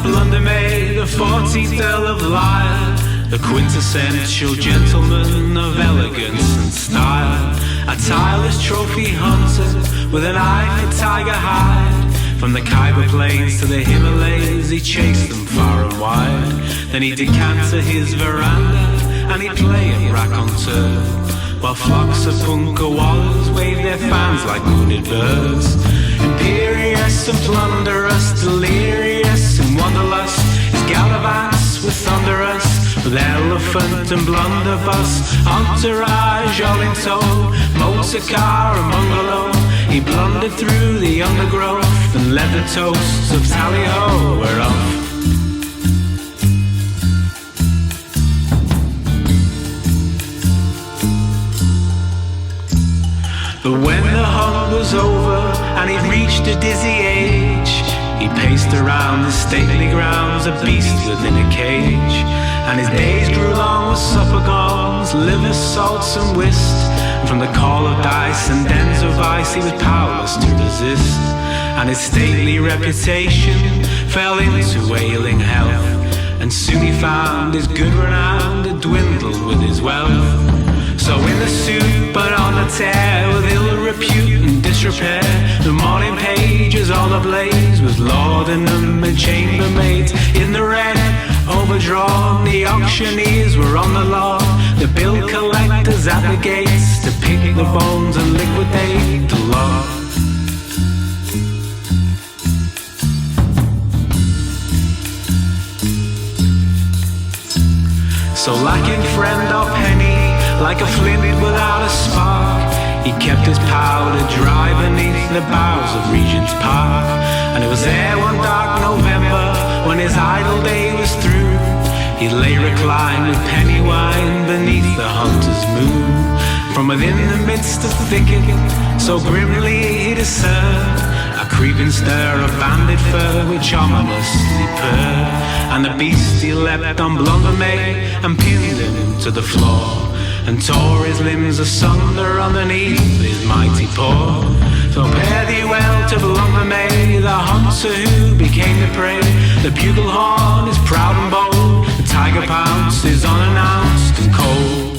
Blunder May, the 14th Earl of Lyre, the quintessential gentleman of elegance and style, a tireless trophy hunter with an eye for tiger hide. From the Khyber Plains to the Himalayas, he chased them far and wide. Then he'd decant to his veranda and he'd play a raconteur, while flocks of punkah wallas waved their fans like wounded birds. Imperious and plunderous, delirious and wanderlust, his gallivants were thunderous, with elephant and blunderbuss, entourage all in tow, motor car and bungalow. He blundered through the undergrowth and let the toasts of tally-ho wear off. But when the hunt was over and he'd reached a dizzy age, he paced around the stately grounds, a beast within a cage. And his days grew long with supper gongs, liver salts and whist. And from the call of dice and dens of ice, he was powerless to resist. And his stately reputation fell into ailing health, and soon he found his good renown had dwindled with his wealth. So in the suit, but on the tear, with ill repute and disrepair, the morning page is all ablaze with laudanum and chambermaids. In the red, overdrawn, the auctioneers were on the lawn, the bill collectors at the gates to pick the bones and liquidate the law. So lacking friend or penny, like a flint without a spark, he kept his powder dry beneath the boughs of Regent's Park. And it was there one dark November, when his idle day was through, he lay reclined with penny wine beneath the hunter's moon. From within the midst of thicket, so grimly he discerned a creeping stir of banded fur which ominously purred. And the beast he leapt on Blunder May and pinned him to the floor, and tore his limbs asunder underneath his mighty paw. So fare thee well to Blunder May, the hunter who became the prey. The bugle horn is proud and bold, the tiger pounce is unannounced and cold.